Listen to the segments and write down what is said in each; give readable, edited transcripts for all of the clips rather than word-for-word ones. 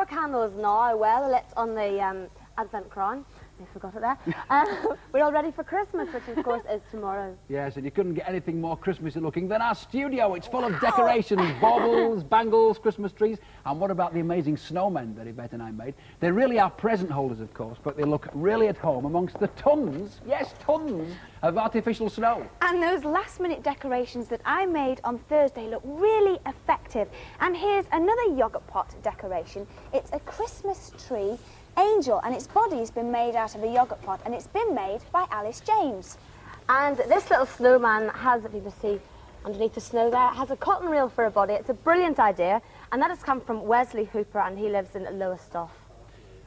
4 candles now, well lit on the Advent crown. I forgot it there. We're all ready for Christmas, which of course is tomorrow. Yes, and you couldn't get anything more Christmassy looking than our studio. It's full of decorations, baubles, bangles, Christmas trees. And what about the amazing snowmen that Yvette and I made? They really are present holders, of course, but they look really at home amongst the tons, yes, tons, of artificial snow. And those last-minute decorations that I made on Thursday look really effective. And here's another yoghurt pot decoration. It's a Christmas tree angel, and its body's been made out of a yoghurt pot, and it's been made by Alice James. And this little snowman has, if you can see underneath the snow there, has a cotton reel for a body. It's a brilliant idea, and that has come from Wesley Hooper, and he lives in Lowestoft.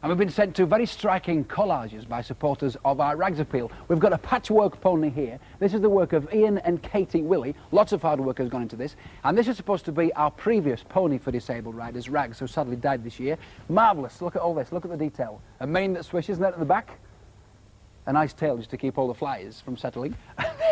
And we've been sent two very striking collages by supporters of our rags appeal. We've got a patchwork pony here. This is the work of Ian and Katie Willie. Lots of hard work has gone into this. And this is supposed to be our previous pony for disabled riders, Rags, who sadly died this year. Marvellous. Look at all this. Look at the detail. A mane that swishes, and that at the back. A nice tail just to keep all the flies from settling.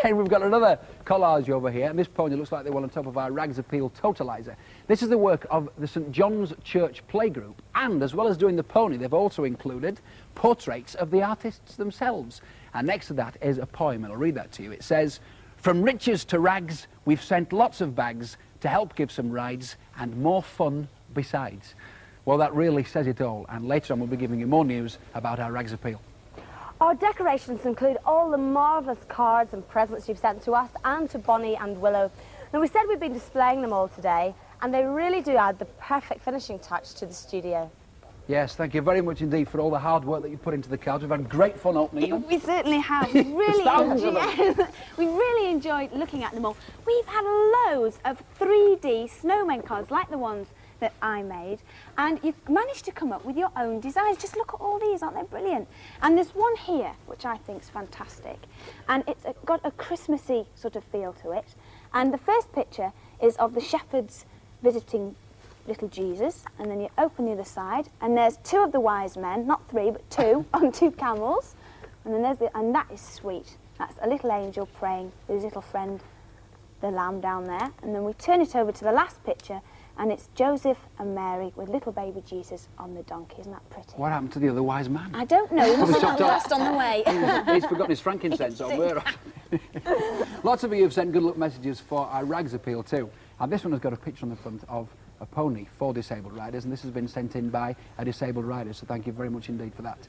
And we've got another collage over here, and this pony looks like the one on top of our Rags Appeal totalizer. This is the work of the St John's Church Playgroup, and as well as doing the pony, they've also included portraits of the artists themselves. And next to that is a poem, and I'll read that to you. It says, "From riches to rags, we've sent lots of bags to help give some rides and more fun besides." Well, that really says it all, and later on we'll be giving you more news about our Rags Appeal. Our decorations include all the marvellous cards and presents you've sent to us and to Bonnie and Willow. Now, we said we'd been displaying them all today, and they really do add the perfect finishing touch to the studio. Yes, thank you very much indeed for all the hard work that you put into the cards. We've had great fun opening them. We certainly have. We really enjoyed looking at them all. We've had loads of 3D snowman cards like the ones that I made, and you've managed to come up with your own designs. Just look at all these, aren't they brilliant? And there's one here which I think is fantastic, and it's got a Christmassy sort of feel to it. And the first picture is of the shepherds visiting little Jesus, and then you open the other side and there's 2 of the wise men, not 3 but 2, on 2 camels, and then and that is sweet. That's a little angel praying with his little friend the lamb down there. And then we turn it over to the last picture, and it's Joseph and Mary with little baby Jesus on the donkey. Isn't that pretty? What happened to the other wise man? I don't know. He must have got lost on the way. He's forgotten his frankincense over. Lots of you have sent good luck messages for our Rags Appeal too. And this one has got a picture on the front of a pony for disabled riders, and this has been sent in by a disabled rider, so thank you very much indeed for that.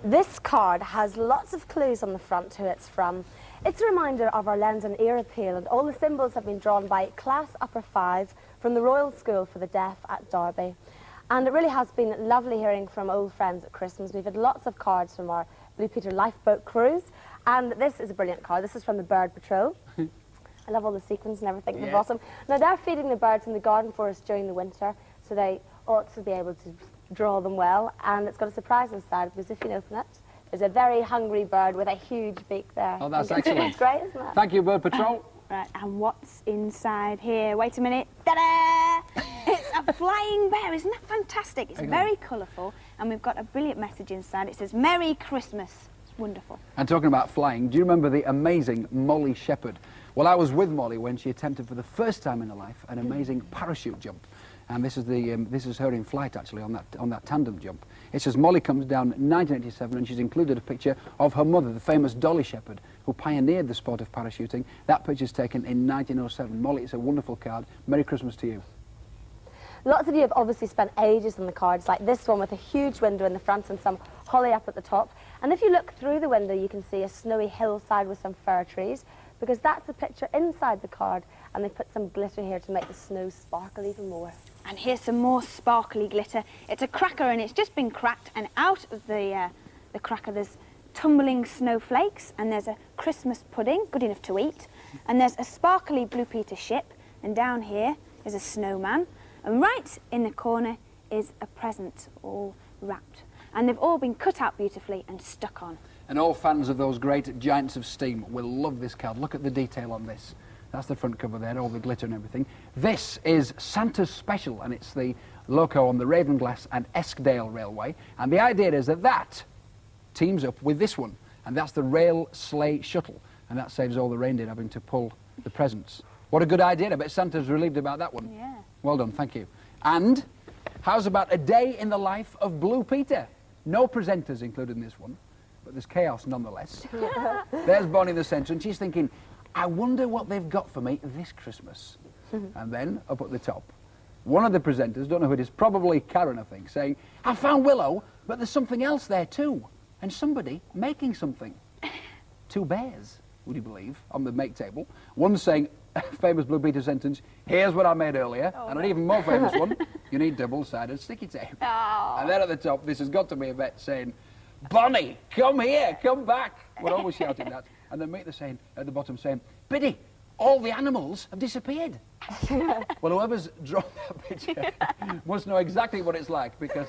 This card has lots of clues on the front who it's from. It's a reminder of our Lens and Ear Appeal, and all the symbols have been drawn by Class Upper 5 from the Royal School for the Deaf at Derby. And it really has been lovely hearing from old friends at Christmas. We've had lots of cards from our Blue Peter lifeboat cruise, and this is a brilliant card. This is from the Bird Patrol. I love all the sequins and everything at the bottom. Now, they're feeding the birds in the garden for us during the winter, so they ought to be able to draw them well. And it's got a surprise inside, because if you open it, there's a very hungry bird with a huge beak there. Oh, that's excellent. It's great, isn't it? Thank you, Bird Patrol. Right, and what's inside here? Wait a minute. Ta-da! It's a flying bear. Isn't that fantastic? It's very colourful, and we've got a brilliant message inside. It says, "Merry Christmas." It's wonderful. And talking about flying, do you remember the amazing Molly Shepherd? Well, I was with Molly when she attempted for the first time in her life an amazing parachute jump. And this is her in flight, actually, on that tandem jump. It says Molly comes down in 1987, and she's included a picture of her mother, the famous Dolly Shepherd, who pioneered the sport of parachuting. That picture's taken in 1907. Molly, it's a wonderful card. Merry Christmas to you. Lots of you have obviously spent ages on the cards, like this one with a huge window in the front and some holly up at the top. And if you look through the window, you can see a snowy hillside with some fir trees, because that's the picture inside the card, and they put some glitter here to make the snow sparkle even more. And here's some more sparkly glitter. It's a cracker, and it's just been cracked, and out of the cracker there's tumbling snowflakes, and there's a Christmas pudding, good enough to eat, and there's a sparkly Blue Peter ship, and down here is a snowman, and right in the corner is a present all wrapped. And they've all been cut out beautifully and stuck on. And all fans of those great giants of steam will love this card. Look at the detail on this. That's the front cover there, all the glitter and everything. This is Santa's Special, and it's the loco on the Ravenglass and Eskdale Railway. And the idea is that that teams up with this one, and that's the Rail Sleigh Shuttle. And that saves all the reindeer having to pull the presents. What a good idea. I bet Santa's relieved about that one. Yeah. Well done, thank you. And How's about a day in the life of Blue Peter? No presenters included in this one, but there's chaos nonetheless. There's Bonnie in the centre, and she's thinking, I wonder what they've got for me this Christmas. And then, up at the top, one of the presenters, don't know who it is, probably Caron, I think, saying, I found Willow, but there's something else there too. And somebody making something. 2 bears, would you believe, on the make table. One saying, famous Blue Peter sentence, here's what I made earlier, and an even more famous one, you need double-sided sticky tape. Oh. And then at the top, this has got to be Yvette saying, Bonnie, come here, come back. We're always shouting that. And then Meet saying, at the bottom saying, Biddy, all the animals have disappeared. Well, whoever's drawn that picture must know exactly what it's like, because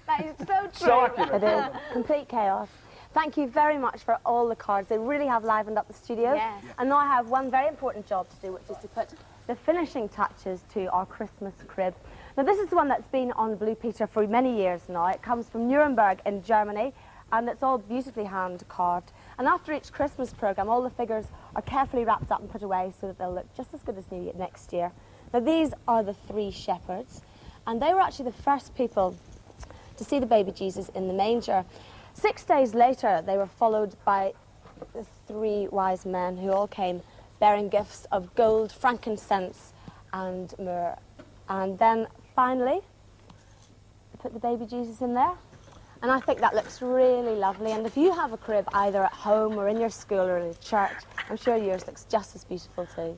That is so true. so accurate. It is complete chaos. Thank you very much for all the cards. They really have livened up the studio. Yes. And now I have one very important job to do, which is to put the finishing touches to our Christmas crib. Now, this is the one that's been on Blue Peter for many years now. It comes from Nuremberg in Germany, and it's all beautifully hand carved. And after each Christmas programme, all the figures are carefully wrapped up and put away so that they'll look just as good as new next year. Now, these are the 3 shepherds, and they were actually the first people to see the baby Jesus in the manger. 6 days later, they were followed by the 3 wise men who all came bearing gifts of gold, frankincense and myrrh. And then finally, they put the baby Jesus in there. And I think that looks really lovely. And if you have a crib either at home or in your school or in a church, I'm sure yours looks just as beautiful too.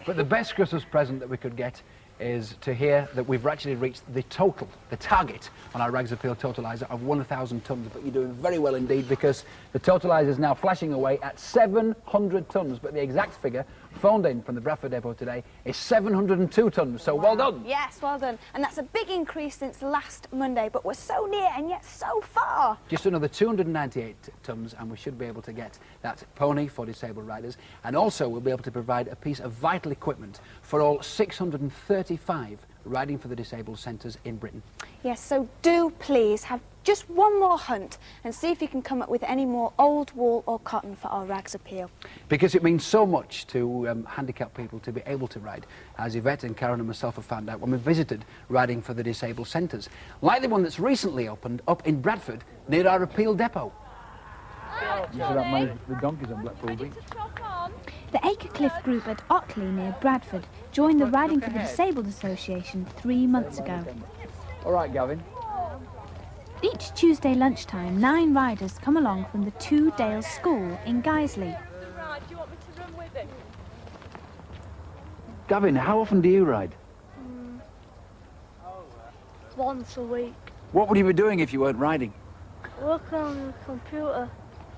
But the best Christmas present that we could get is to hear that we've actually reached the total, the target on our Rags Appeal totaliser of 1,000 tonnes. But you're doing very well indeed, because the totaliser is now flashing away at 700 tonnes. But the exact figure phoned in from the Bradford depot today is 702 tonnes. So well done. Yes, well done. And that's a big increase since last Monday, but we're so near and yet so far. Just another 298 tonnes, and we should be able to get that pony for disabled riders. And also we'll be able to provide a piece of vital equipment for all 635 riding for the disabled centres in Britain. Yes, so do please have just one more hunt and see if you can come up with any more old wool or cotton for our Rags Appeal. Because it means so much to handicapped people to be able to ride, as Yvette and Caron and myself have found out when we visited riding for the disabled centres, like the one that's recently opened up in Bradford near our Appeal depot. The donkeys on Blackpool Beach. The Acrecliff group at Otley near Bradford joined the Riding for the Disabled Association 3 months ago. All right, Gavin. Each Tuesday lunchtime, 9 riders come along from the Two Dales School in Guiseley. Gavin, how often do you ride? Once a week. What would you be doing if you weren't riding? Working on the computer.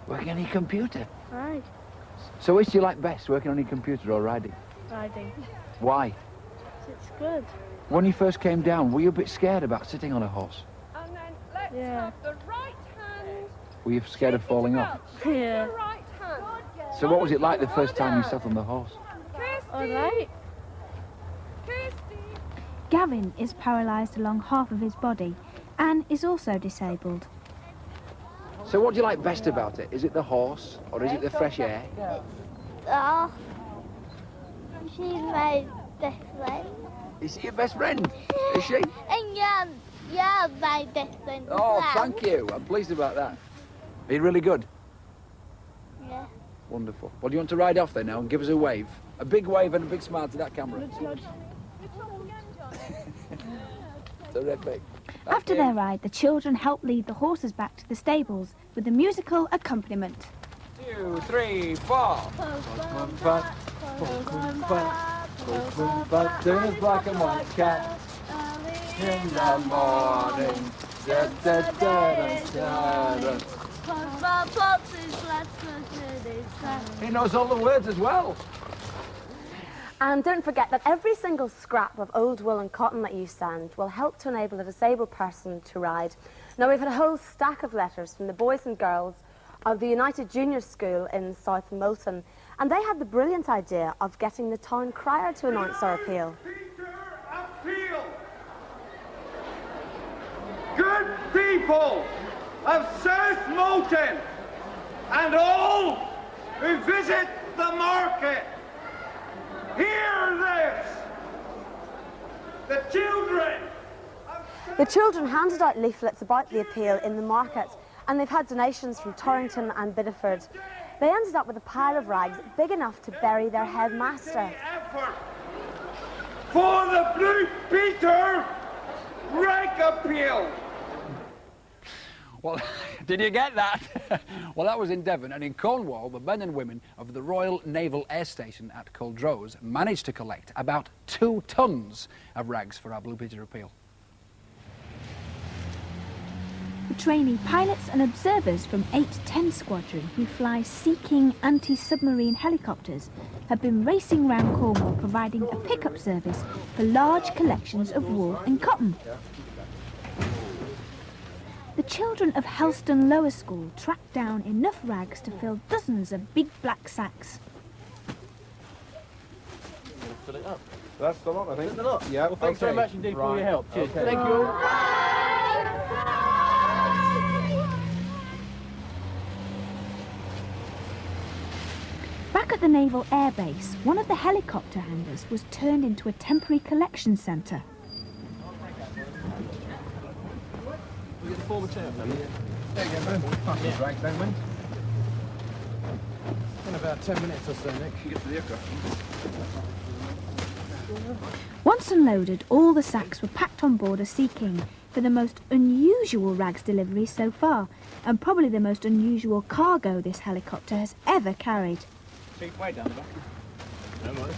Working on your computer. Right. So which do you like best, working on your computer or riding? Riding. Why? It's good. When you first came down, were you a bit scared about sitting on a horse? And then let's Yeah. have the right hand. Were you scared of falling off? Yeah. The right hand. So what was it like the first time you sat on the horse? Alright. Kirsty. Gavin is paralysed along half of his body and is also disabled. So what do you like best about it? Is it the horse or is it the fresh air? She's my best friend. Is she your best friend? Is she? And yeah, my best friend. as Oh, well. thank you. I'm pleased about that. Are you really good? Yeah. Wonderful. Well, do you want to ride off then now and give us a wave? A big wave and a big smile to that camera. Terrific. After their ride, the children help lead the horses back to the stables with a musical accompaniment. 2, 3, 4. Postman Pat, doing his black and white cat. In the morning, da da da da da. He knows all the words as well. And don't forget that every single scrap of old wool and cotton that you send will help to enable a disabled person to ride. Now, we've had a whole stack of letters from the boys and girls of the United Junior School in South Moulton, and they had the brilliant idea of getting the town crier to announce our appeal. Appeal! Good people of South Moulton and all who visit the market, hear this. The children The children handed out leaflets about the appeal in the market, and they've had donations from Torrington and Bideford. They ended up with a pile of rags big enough to bury their headmaster. Effort for the Blue Peter rag appeal. Well, did you get that? Well, that was in Devon, and in Cornwall, the men and women of the Royal Naval Air Station at Culdrose managed to collect about 2 tons of rags for our Blue Peter appeal. The trainee pilots and observers from 810 Squadron, who fly Sea King anti-submarine helicopters, have been racing round Cornwall providing a pickup service for large collections of wool and cotton. The children of Helston Lower School tracked down enough rags to fill dozens of big black sacks. Fill it up. That's the lot, I think. That's the lot. Yeah. Well, thanks very much indeed for all your help. Cheers. Okay. Thank you. Back at the Naval Air Base, one of the helicopter hangars was turned into a temporary collection centre. We get the former chair. There you go, man. Pass the rags then, Win. In about 10 minutes or so, Nick. You get to the aircraft. Once unloaded, all the sacks were packed on board a Sea King for the most unusual rags delivery so far, and probably the most unusual cargo this helicopter has ever carried. Keep way down the back. No worries.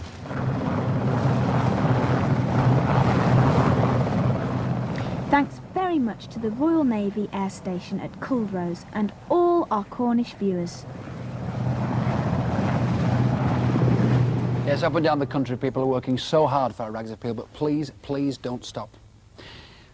Thanks very much to the Royal Navy Air Station at Culdrose and all our Cornish viewers. Yes, up and down the country, people are working so hard for our rags appeal, but please, please don't stop.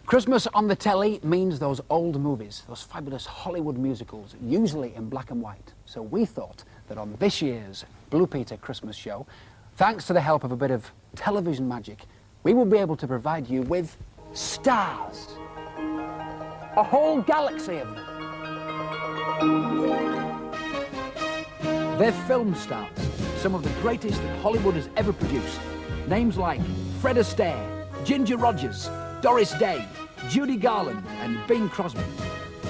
Christmas on the telly means those old movies, those fabulous Hollywood musicals, usually in black and white. So we thought that on this year's Blue Peter Christmas show, thanks to the help of a bit of television magic, we will be able to provide you with stars. A whole galaxy of them. They're film stars, some of the greatest that Hollywood has ever produced. Names like Fred Astaire, Ginger Rogers, Doris Day, Judy Garland and Bing Crosby.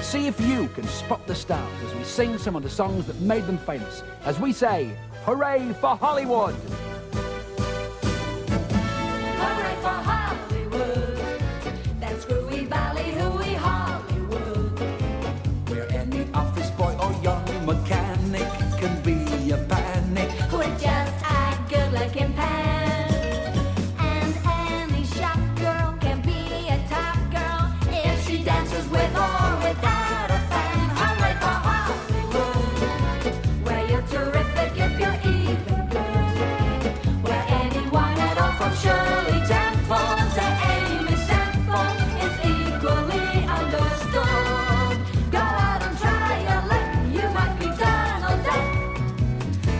See if you can spot the stars as we sing some of the songs that made them famous, as we say, hooray for Hollywood! Hooray for Hollywood, that's Screwy Valley, hooey Hollywood. Where any office boy or young mechanic can be a panic. With just a good-looking pen. And any shop girl can be a top girl if she dances with or without a fan. Hooray for Hollywood, where you're terrific if you're even good. Where anyone at all from Shirley Temple to Amy Semple is equally understood. Go out and try your luck, you might be Donald Duck.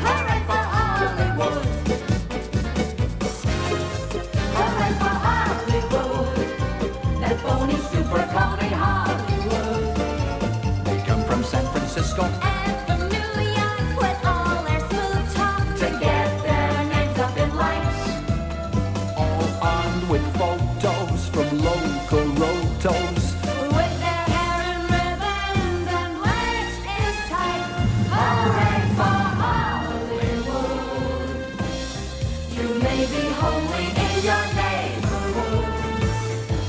Hooray for Hollywood. Hooray for Hollywood. That phony super pony Hollywood. They come from San Francisco. And from New York with all their smooth talk to get their names up in lights. All armed with photos from local rotos. With their hair in ribbons and legs in tights. Hooray for Hollywood. You may be homely in your neighborhood,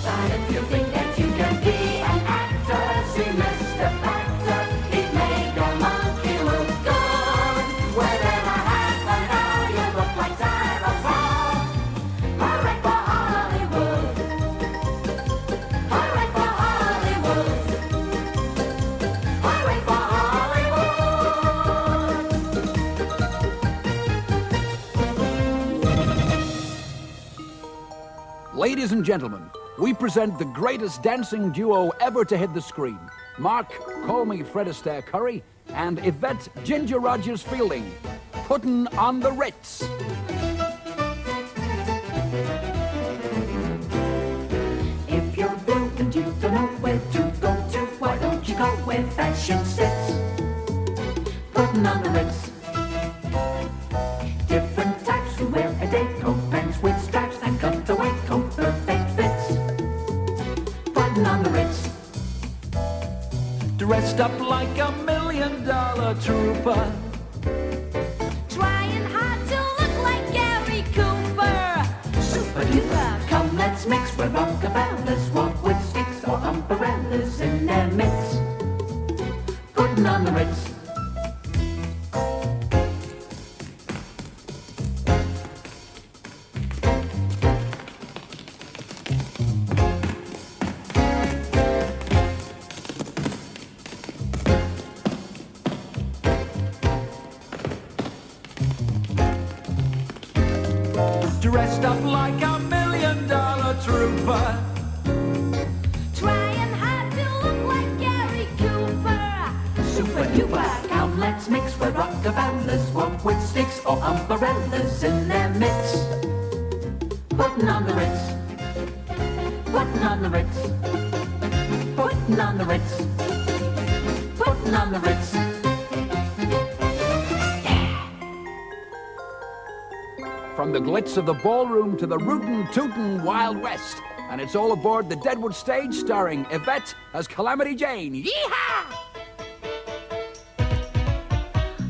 but if you think that you can be an actor, see Mr. Baxter, he'd make a monkey look good. Within a half an hour, you look like Tyra Paul. Hooray for Hollywood. Hooray for Hollywood. Hooray for Hollywood. Ladies and gentlemen, we present the greatest dancing duo ever to hit the screen. Mark, call me Fred Astaire Curry, and Yvette Ginger Rogers Fielding, puttin' on the Ritz. If you're blue and you don't know where to go to, why don't you go where fashion sits? Putting on the Ritz. Different types who wear a day coat, pants with stripes and cutaway coat, perfect fits. Putting dressed up like $1 million trooper. Trying hard to look like Gary Cooper. Super duper, come let's mix where rockabellers walk with sticks or umbrellas in their midst. Putting on the Ritz. Dressed up like $1 million trooper. Trying hard to look like Gary Cooper. Super duper, come let's mix where rockabellers walk with sticks or umbrellas in their midst. Putting on the Ritz. Putting on the Ritz. Putting on the Ritz. Putting on the Ritz. From the glitz of the ballroom to the rootin' tootin' Wild West. And it's all aboard the Deadwood stage starring Yvette as Calamity Jane. Yeehaw!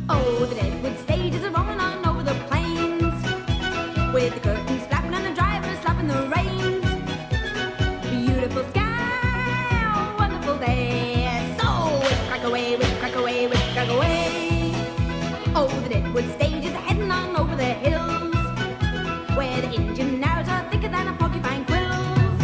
Oh, the Deadwood stage is rolling on over the plains, with the curtains flapping and the drivers slapping the reins. Beautiful sky, oh, wonderful day. So whip crack away, whip crack away, whip crack away. Oh, the Deadwood stage is heading on over the hills, where the engine arrows are thicker than a porcupine quills.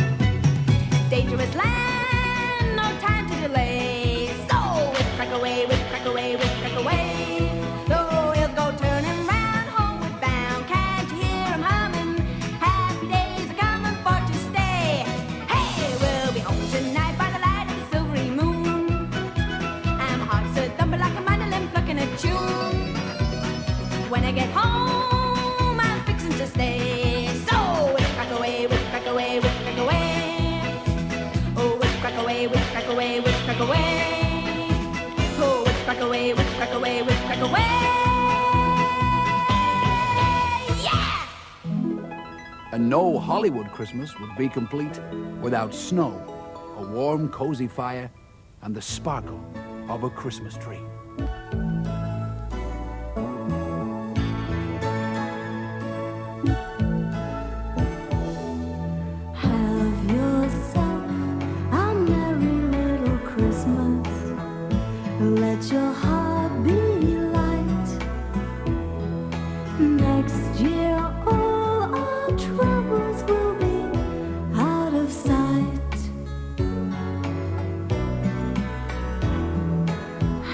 Dangerous land, no time to delay. So whip crack away, whip crack away, whip crack away. The wheels go turning round, homeward bound. Can't you hear 'em humming? Happy days are coming for to stay. Hey, we'll be home tonight by the light of the silvery moon, and my heart's a thumping like a mandolin plucking a tune. When I get home, I'm fixing to stay. So whip crack away, whip crack away, whip crack away. Oh, whip crack away, whip crack away, whip crack away. Oh, whip crack away, whip crack away, whip crack away. Yeah! And no Hollywood Christmas would be complete without snow, a warm, cozy fire, and the sparkle of a Christmas tree. Have yourself a merry little Christmas. Let your heart be light. Next year all our troubles will be out of sight.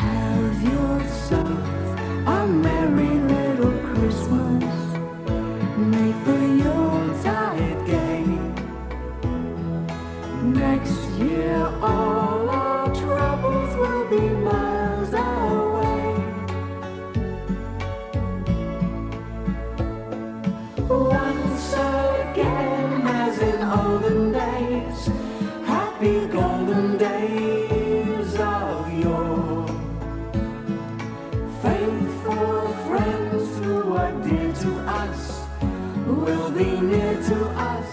Have yourself a merry little Christmas. Make the Yuletide gay. Next year all our troubles will be miles away. Once again, as in olden days, happy golden days of yore. Faithful friends who are dear to us will be near to us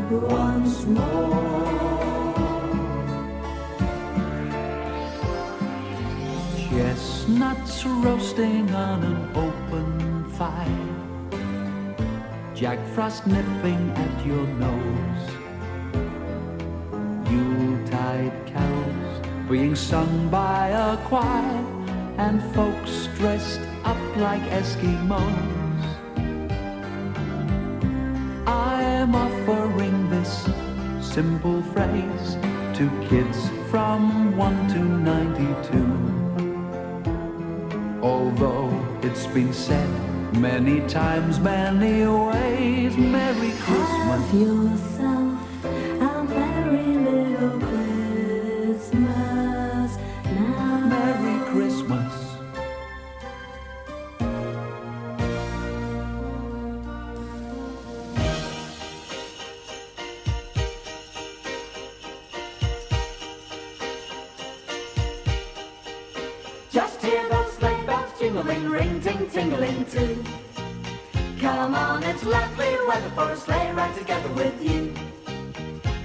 once more. Chestnuts roasting on an open fire, Jack Frost nipping at your nose, Yuletide carols being sung by a choir, and folks dressed up like Eskimos. I'm offering this simple phrase to kids from 1 to 92. Although it's been said many times, many ways, Merry Christmas. Have yourself a merry little Christmas now. Merry Christmas. Just hear those sleigh bells jingling, ring, ting, tingling too. Come on, it's lovely weather for a sleigh ride together with you.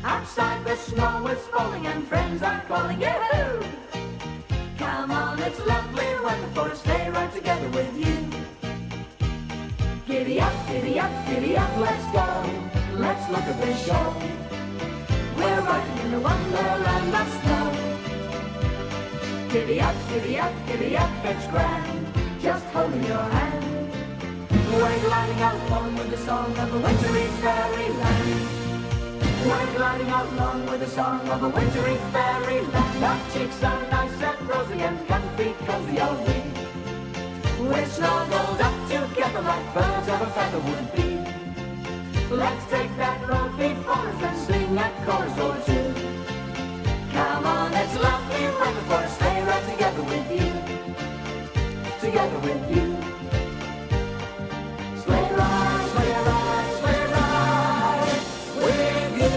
Outside the snow is falling and friends are calling, yoo-hoo! Come on, it's lovely weather for a sleigh ride together with you. Giddy up, giddy up, giddy up, let's go. Let's look at this show. We're riding in the wonderland of snow. Giddy up, giddy up, giddy up, it's grand. Just holding your hand. We're gliding out along with the song of a wintry fairyland. We're gliding out along with the song of a wintry fairyland. Our cheeks are nice and rosy and comfy, cozy are we. We're snuggled up together like birds of a feather would be. Let's take that road before us and sing a chorus or two. Come on, it's lovely weather for a sleigh ride together with you. Together with you. Sleigh ride, sleigh ride, sleigh ride with you.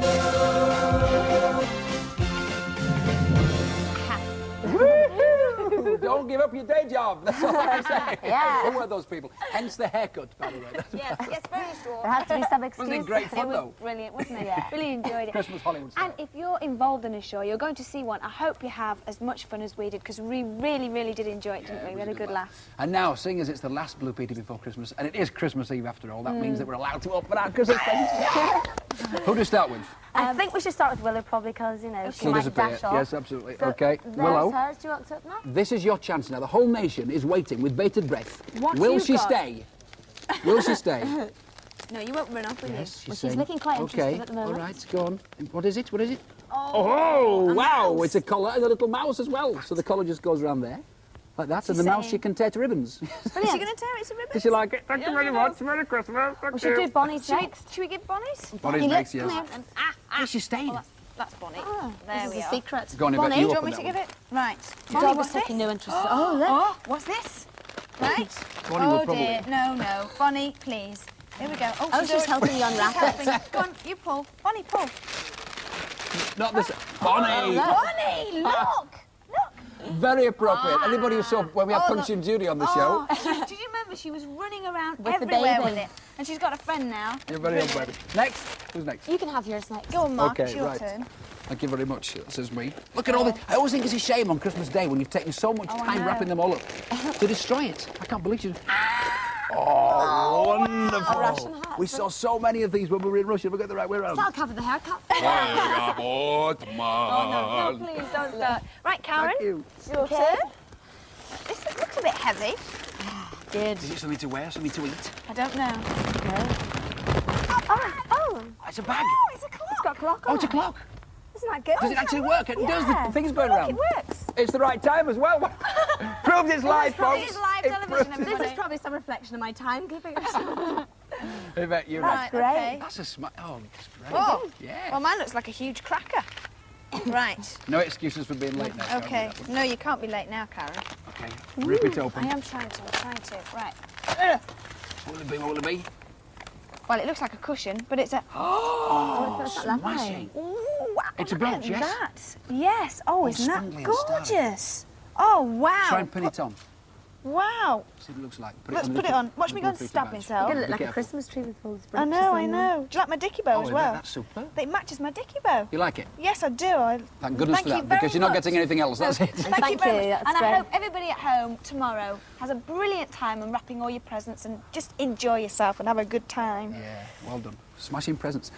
Don't give up your day job. That's all I'm saying. Yeah. Who are those people? Hence the haircut, by the way. Yes, yes, very short. There has to be some excuse. Wasn't it great fun, It was though? brilliant, wasn't it? Yeah. Really enjoyed it. Christmas Hollywood style. And if you're involved in a show, you're going to see one. I hope you have as much fun as we did, because we really, really did enjoy it, didn't we? We had a good laugh. And now, seeing as it's the last Blue Peter before Christmas, and it is Christmas Eve after all, that means that we're allowed to open our Christmas presents. Who do you start with? I think we should start with Willow, probably, because, you know, she She'll might disappear. dash off. Yes, absolutely. So Okay, there's Willow. hers. Do you want to open up? This is your chance now. The whole nation is waiting with bated breath. What Will you she got? stay? Will she stay? No, you won't run off, will Yes, Well, she's she's looking quite interested okay. at the moment. All right, go on. What is it? What is it? Oh, wow! mouse. It's a collar and a little mouse as well. So the collar just goes around there, like that, and the mouse saying? you can tear to ribbons. you? Is she going to tear it to ribbons? Did you like it? Thank you very much. Merry Christmas. Thank We should do Bonnie's next. Should we give Bonnie's? Bonnie's Bonnie, next, look, yes. come here. Yes, she's staying. That's Bonnie. This There is we a are. secret. Go on, Yvette, Bonnie, do you you want open me to that give it? Right. The Bonnie, dog what's is taking this? no interest. Oh, look. Oh, what's this? Right. Bonnie will Oh probably- dear, no. Bonnie, please. Here we go. Oh, she's already- helping me unwrap She's it. helping. Go on, you pull. Bonnie, pull. Not this. Bonnie! Bonnie, look! Very appropriate. Anybody who saw when we had Oh, Punch look. and Judy on the Oh, show? did you remember she was running around With the everywhere baby. with it? And she's got a friend now. You're very old, baby. Next. Who's next? You can have yours next. Go on, Mark, Okay, it's your right. turn. Thank you very much. That says me. Look at all this. I always think it's a shame on Christmas Day when you've taken so much I time know. wrapping them all up to destroy it. I can't believe you. Oh, wonderful. Russian hat. We saw so many of these when we were in Russia. We got the right way around. I'll cover the haircut. Oh, no, please don't start. Right, Karen, Thank you. it's your turn. This looks a bit heavy. Good. Is it something to wear, something to eat? I don't know. Oh, It's a bag. Oh, it's a clock. it's got a clock Oh, on it's a it. clock. Isn't that good? Does it actually work? It does. Yeah. The thing's going Look, around. it works. It's the right time as well. Proves it's live, folks. It's live It television, proves- everybody. This is probably some reflection of my timekeeping. Yvette, you're Right, right. great. okay. That's a smart. Oh, that's great. Oh, Yeah. well, mine looks like a huge cracker. Right. No excuses for being late now. Karen, Okay. with that one. No, you can't be late now, Karen. Okay. Rip it open. I am trying to. Right. What will it be? What will it be? Well, it looks like a cushion, but it's a... Oh, that's not lovely. smashing. Ooh, wow, It's a look brooch, at yes? that. Yes. Oh, isn't spangly that and starry. gorgeous? Oh, wow. Try and pin it on. Wow. See what it looks like. Let's the put it little- on. Watch me go and little feature stab badge. myself. You're going to look Be like a careful. Christmas tree with all these I branches know, on I them. know. Do you like my dicky bow Oh, as Yvette, well? that's super. It matches my dicky bow. You like it? Yes, I do. I... Thank goodness Thank for you that, very because you're not much. getting anything else. That's it. Thank you Thank very you, much. that's And I great. hope everybody at home tomorrow has a brilliant time unwrapping all your presents and just enjoy yourself and have a good time. Yeah, well done. Smashing presents.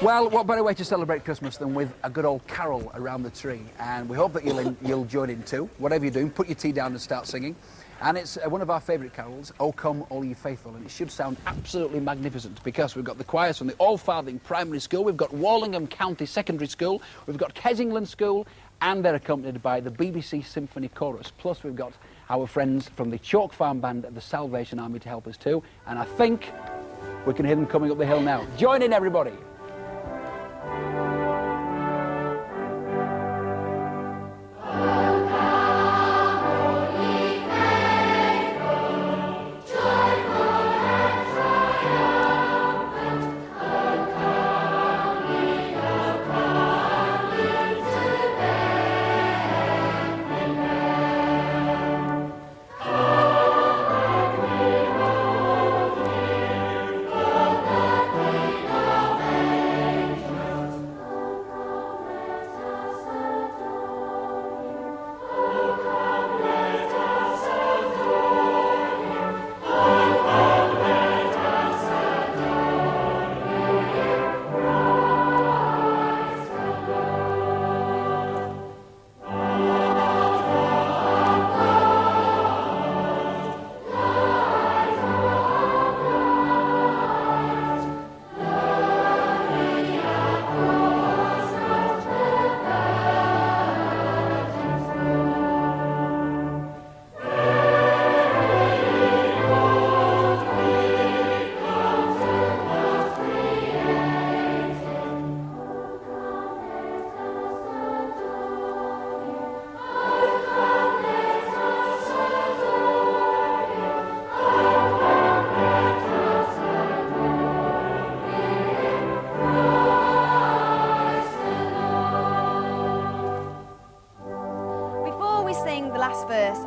Well, what better way to celebrate Christmas than with a good old carol around the tree? And we hope that you'll join in too. Whatever you're doing, put your tea down and start singing. And it's one of our favourite carols, O Come All Ye Faithful, and it should sound absolutely magnificent because we've got the choirs from the All Farthing Primary School, we've got Wallingham County Secondary School, we've got Kesingland School, and they're accompanied by the BBC Symphony Chorus. Plus we've got our friends from the Chalk Farm Band at the Salvation Army to help us too. And I think we can hear them coming up the hill now. Join in, everybody.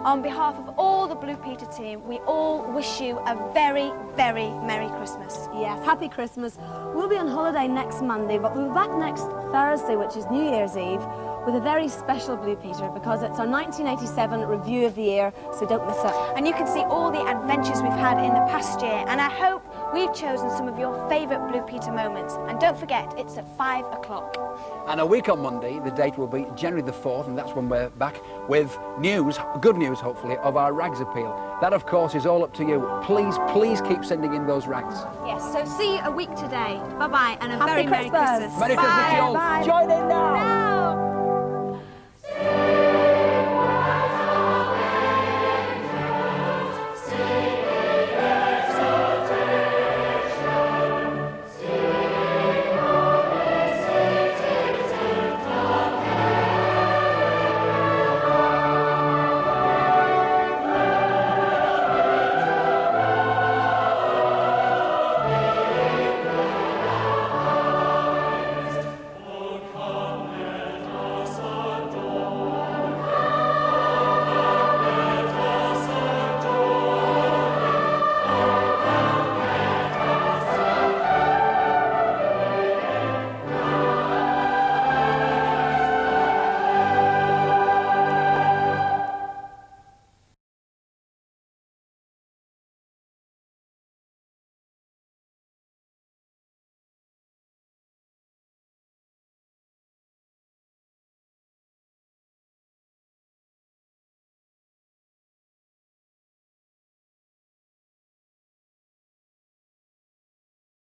On behalf of all the Blue Peter team, we all wish you a very, very Merry Christmas. Yes, happy Christmas. We'll be on holiday next Monday, but we'll be back next Thursday, which is New Year's Eve, with a very special Blue Peter because it's our 1987 review of the year, so don't miss it. And you can see all the adventures we've had in the past year, and I hope we've chosen some of your favourite Blue Peter moments. And don't forget, it's at 5 o'clock. And a week on Monday, the date will be January the 4th, and that's when we're back with news, good news hopefully, of our rags appeal. That of course is all up to you. Please keep sending in those rags. Yes, so see you a week today. Bye-bye, and a Happy very Merry Christmas. Christmas. Merry Christmas to you all. Bye. Join in now. Now.